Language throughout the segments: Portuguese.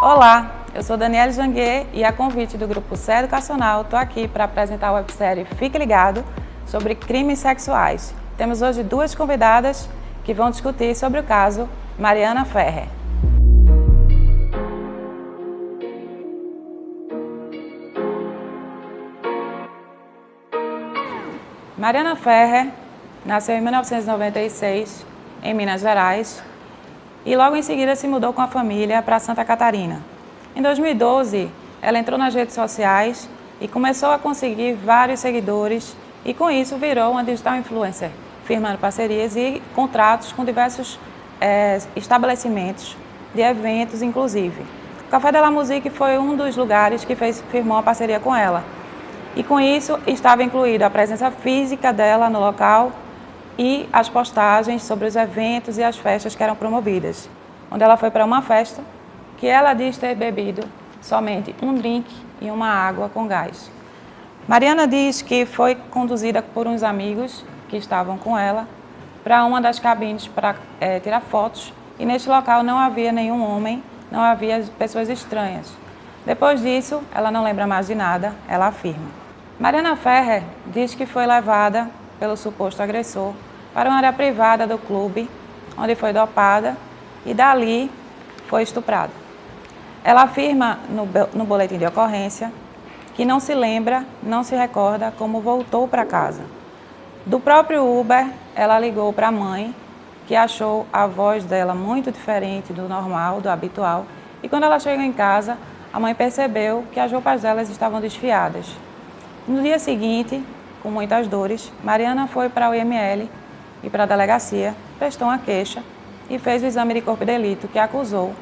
Olá, eu sou Daniele Janguier e a convite do Grupo C Educacional estou aqui para apresentar a websérie Fique Ligado sobre crimes sexuais. Temos hoje duas convidadas que vão discutir sobre o caso Mariana Ferrer. Mariana Ferrer nasceu em 1996 em Minas Gerais e logo em seguida se mudou com a família para Santa Catarina. Em 2012, ela entrou nas redes sociais e começou a conseguir vários seguidores e com isso virou uma digital influencer, firmando parcerias e contratos com diversos estabelecimentos de eventos, inclusive. O Café de la Musique foi um dos lugares que firmou a parceria com ela. E com isso estava incluída a presença física dela no local e as postagens sobre os eventos e as festas que eram promovidas. Onde ela foi para uma festa que ela diz ter bebido somente um drink e uma água com gás. Mariana diz que foi conduzida por uns amigos que estavam com ela para uma das cabines para tirar fotos e neste local não havia nenhum homem, não havia pessoas estranhas. Depois disso, ela não lembra mais de nada, ela afirma. Mariana Ferrer diz que foi levada pelo suposto agressor para uma área privada do clube, onde foi dopada e dali foi estuprada. Ela afirma no boletim de ocorrência que não se lembra, não se recorda como voltou para casa. Do próprio Uber, ela ligou para a mãe, que achou a voz dela muito diferente do normal, do habitual, e quando ela chegou em casa, a mãe percebeu que as roupas delas estavam desfiadas. No dia seguinte, com muitas dores, Mariana foi para o IML e para a delegacia, prestou uma queixa e fez o exame de corpo de delito que acusou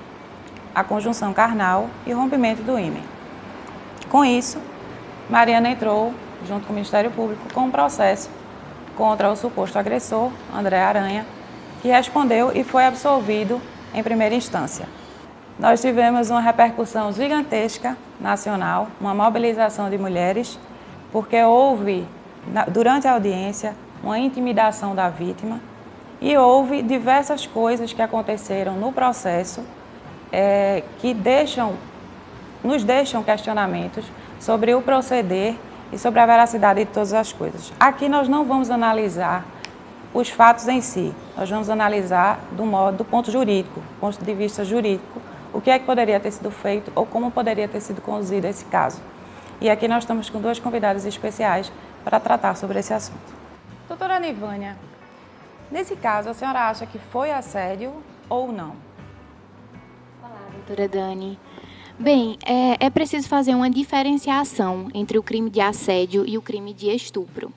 a conjunção carnal e rompimento do ímen. Com isso, Mariana entrou, junto com o Ministério Público, com um processo contra o suposto agressor, André Aranha, que respondeu e foi absolvido em primeira instância. Nós tivemos uma repercussão gigantesca nacional, uma mobilização de mulheres, porque houve, durante a audiência, uma intimidação da vítima e houve diversas coisas que aconteceram no processo que nos deixam questionamentos sobre o proceder e sobre a veracidade de todas as coisas. Aqui nós não vamos analisar os fatos em si, nós vamos analisar do ponto jurídico, do ponto de vista jurídico, o que é que poderia ter sido feito ou como poderia ter sido conduzido esse caso. E aqui nós estamos com duas convidadas especiais para tratar sobre esse assunto. Doutora Nivânia, nesse caso, a senhora acha que foi assédio ou não? Olá, doutora Dani. Bem, é preciso fazer uma diferenciação entre o crime de assédio e o crime de estupro.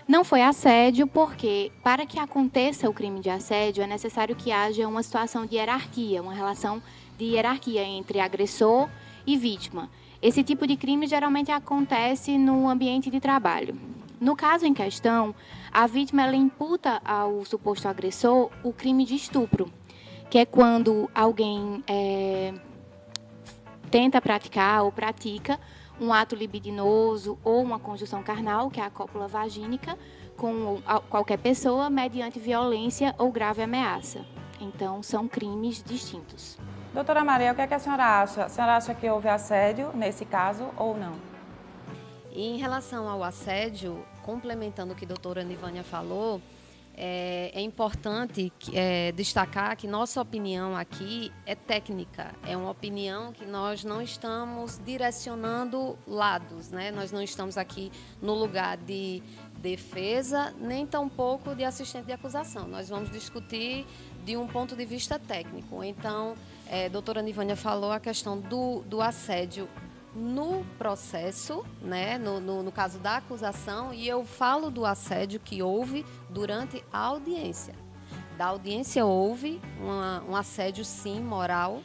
Não foi assédio porque, para que aconteça o crime de assédio, é necessário que haja uma situação de hierarquia, uma relação de hierarquia entre agressor e vítima. Esse tipo de crime geralmente acontece no ambiente de trabalho. No caso em questão, a vítima ela imputa ao suposto agressor o crime de estupro, que é quando alguém tenta praticar ou pratica um ato libidinoso ou uma conjunção carnal, que é a cópula vagínica, com qualquer pessoa mediante violência ou grave ameaça. Então, são crimes distintos. Doutora Maria, o que é que a senhora acha? A senhora acha que houve assédio nesse caso ou não? Em relação ao assédio, complementando o que a doutora Nivânia falou, é importante destacar que nossa opinião aqui é técnica, é uma opinião que nós não estamos direcionando lados, né? Nós não estamos aqui no lugar de defesa, nem tampouco de assistente de acusação. Nós vamos discutir de um ponto de vista técnico. Então, a doutora Nivânia falou a questão do assédio no processo, né, no caso da acusação, e eu falo do assédio que houve durante a audiência. Da audiência houve um assédio, sim, moral,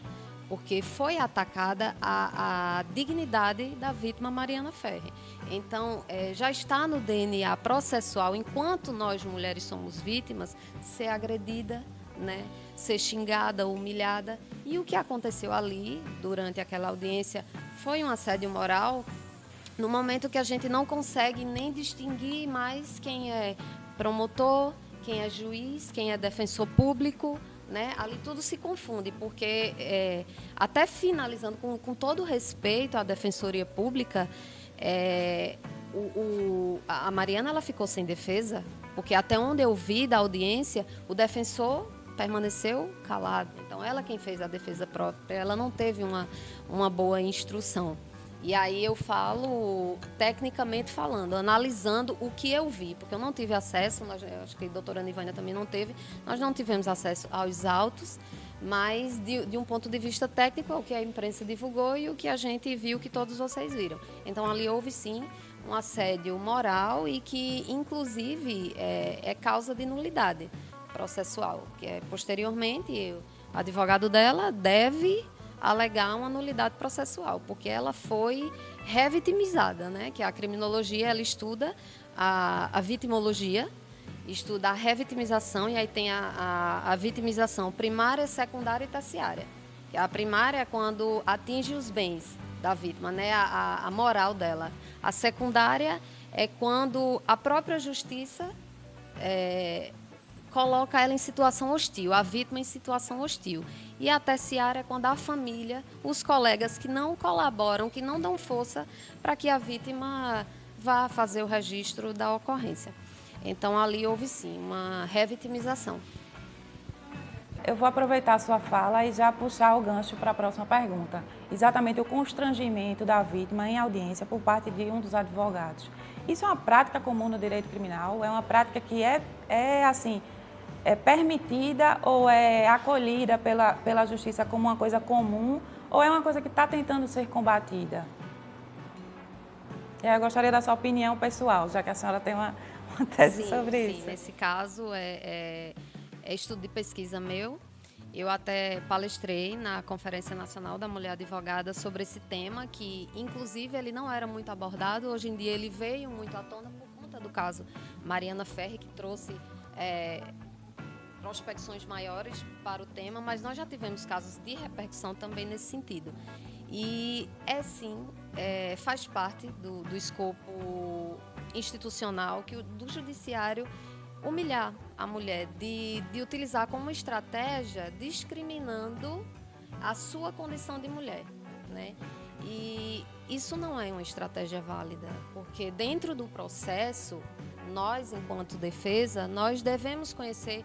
porque foi atacada a dignidade da vítima Mariana Ferrer. Então, já está no DNA processual, enquanto nós mulheres somos vítimas, ser agredida, né, ser xingada, humilhada. E o que aconteceu ali, durante aquela audiência, foi um assédio moral, no momento que a gente não consegue nem distinguir mais quem é promotor, quem é juiz, quem é defensor público, né? Ali tudo se confunde, porque até finalizando, com todo respeito à Defensoria Pública, a Mariana ela ficou sem defesa, porque até onde eu vi da audiência, o defensor permaneceu calado. Então, ela quem fez a defesa própria, ela não teve uma boa instrução. E aí eu falo, tecnicamente falando, analisando o que eu vi, porque eu não tive acesso, acho que a doutora Nivânia também não teve, nós não tivemos acesso aos autos, mas de um ponto de vista técnico, o que a imprensa divulgou e o que a gente viu, que todos vocês viram. Então, ali houve, sim, um assédio moral e que, inclusive, é causa de nulidade processual, que posteriormente o advogado dela deve alegar uma nulidade processual, porque ela foi revitimizada, né? Que a criminologia ela estuda a vitimologia, estuda a revitimização, e aí tem a vitimização primária, secundária e terciária. A primária é quando atinge os bens da vítima, né? A moral dela. A secundária é quando a própria justiça coloca ela em situação hostil, a vítima em situação hostil. E a terciária é quando a família, os colegas que não colaboram, que não dão força para que a vítima vá fazer o registro da ocorrência. Então, ali houve, sim, uma revitimização. Eu vou aproveitar a sua fala e já puxar o gancho para a próxima pergunta. Exatamente o constrangimento da vítima em audiência por parte de um dos advogados. Isso é uma prática comum no direito criminal? É uma prática que é permitida ou é acolhida pela justiça como uma coisa comum, ou é uma coisa que está tentando ser combatida? Eu gostaria da sua opinião pessoal, já que a senhora tem uma tese sobre isso. Sim, nesse caso é estudo de pesquisa meu. Eu até palestrei na Conferência Nacional da Mulher Advogada sobre esse tema, que inclusive ele não era muito abordado. Hoje em dia ele veio muito à tona por conta do caso Mariana Ferrer, que trouxe prospecções maiores para o tema, mas nós já tivemos casos de repercussão também nesse sentido. E faz parte do escopo institucional do judiciário humilhar a mulher, de utilizar como estratégia discriminando a sua condição de mulher, né? E isso não é uma estratégia válida, porque dentro do processo, nós, enquanto defesa, nós devemos conhecer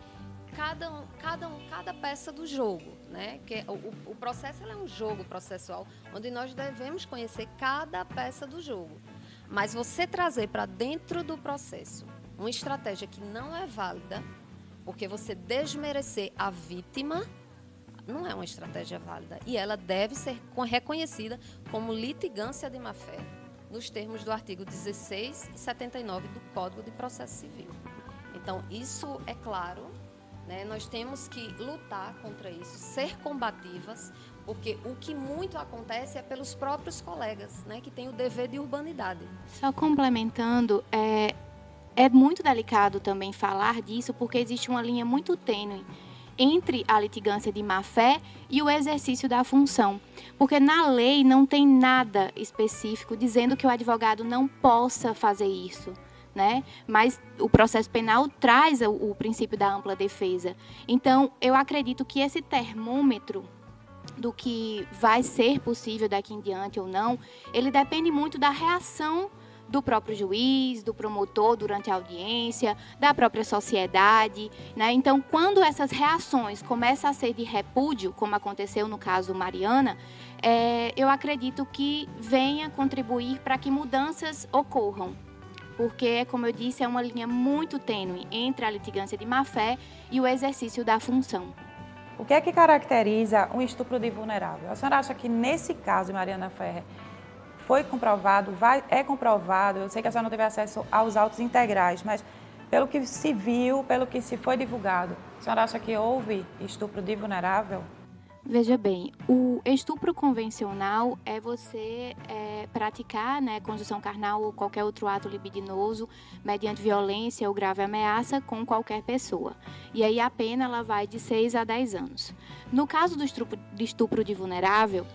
cada peça do jogo, né? Que o processo é um jogo processual, onde nós devemos conhecer cada peça do jogo. Mas você trazer para dentro do processo uma estratégia que não é válida, porque você desmerecer a vítima, não é uma estratégia válida. E ela deve ser reconhecida como litigância de má-fé, nos termos do artigo 16 e 79 do Código de Processo Civil. Então, isso é claro, né? Nós temos que lutar contra isso, ser combativas, porque o que muito acontece é pelos próprios colegas, né? Que têm o dever de urbanidade. Só complementando, é muito delicado também falar disso, porque existe uma linha muito tênue entre a litigância de má-fé e o exercício da função. Porque na lei não tem nada específico dizendo que o advogado não possa fazer isso, né? Mas o processo penal traz o princípio da ampla defesa. Então, eu acredito que esse termômetro do que vai ser possível daqui em diante ou não, ele depende muito da reação do próprio juiz, do promotor durante a audiência, da própria sociedade, né? Então, quando essas reações começam a ser de repúdio, como aconteceu no caso Mariana, eu acredito que venha contribuir para que mudanças ocorram. Porque, como eu disse, é uma linha muito tênue entre a litigância de má-fé e o exercício da função. O que é que caracteriza um estupro de vulnerável? A senhora acha que nesse caso de Mariana Ferrer foi comprovado, é comprovado, eu sei que a senhora não teve acesso aos autos integrais, mas pelo que se viu, pelo que se foi divulgado, a senhora acha que houve estupro de vulnerável? Veja bem, o estupro convencional é você praticar, né, conjunção carnal ou qualquer outro ato libidinoso mediante violência ou grave ameaça com qualquer pessoa. E aí a pena ela vai de 6 a 10 anos. No caso do estupro de vulnerável,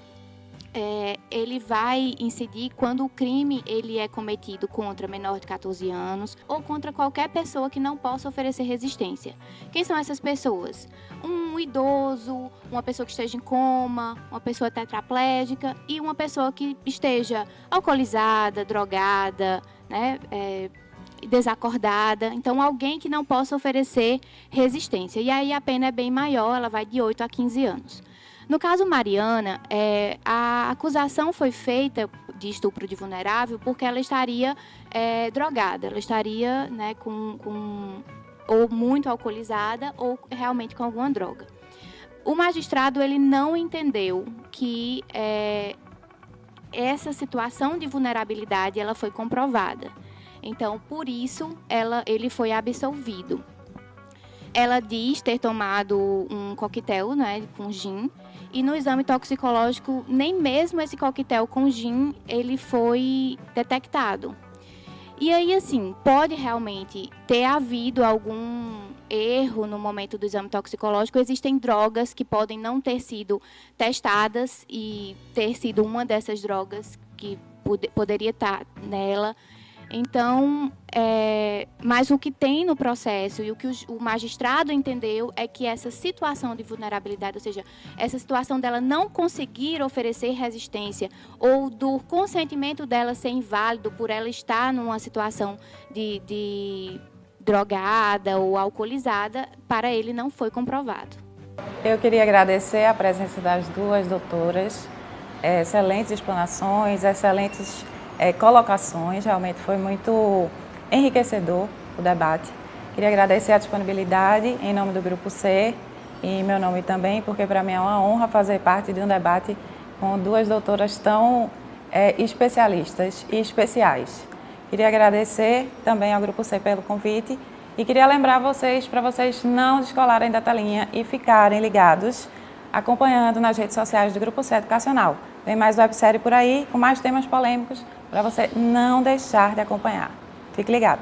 ele vai incidir quando o crime ele é cometido contra menor de 14 anos ou contra qualquer pessoa que não possa oferecer resistência. Quem são essas pessoas? Um idoso, uma pessoa que esteja em coma, uma pessoa tetraplégica e uma pessoa que esteja alcoolizada, drogada, né, desacordada. Então, alguém que não possa oferecer resistência. E aí a pena é bem maior, ela vai de 8 a 15 anos. No caso Mariana, a acusação foi feita de estupro de vulnerável porque ela estaria drogada, ela estaria, né, ou muito alcoolizada ou realmente com alguma droga. O magistrado ele não entendeu que essa situação de vulnerabilidade ela foi comprovada. Então, por isso, ele foi absolvido. Ela diz ter tomado um coquetel, né, com gin, e no exame toxicológico, nem mesmo esse coquetel com gin, ele foi detectado. E aí, assim, pode realmente ter havido algum erro no momento do exame toxicológico. Existem drogas que podem não ter sido testadas e ter sido uma dessas drogas que poderia estar nela. Então, mas o que tem no processo e o que o magistrado entendeu é que essa situação de vulnerabilidade, ou seja, essa situação dela não conseguir oferecer resistência ou do consentimento dela ser inválido por ela estar numa situação de drogada ou alcoolizada, para ele não foi comprovado. Eu queria agradecer a presença das duas doutoras, excelentes explanações, excelentes colocações, realmente foi muito enriquecedor o debate. Queria agradecer a disponibilidade em nome do Grupo C e em meu nome também, porque para mim é uma honra fazer parte de um debate com duas doutoras tão especialistas e especiais. Queria agradecer também ao Grupo C pelo convite e queria lembrar vocês, para vocês não descolarem da telinha e ficarem ligados, acompanhando nas redes sociais do Grupo C Educacional. Tem mais websérie por aí, com mais temas polêmicos, para você não deixar de acompanhar. Fique ligado.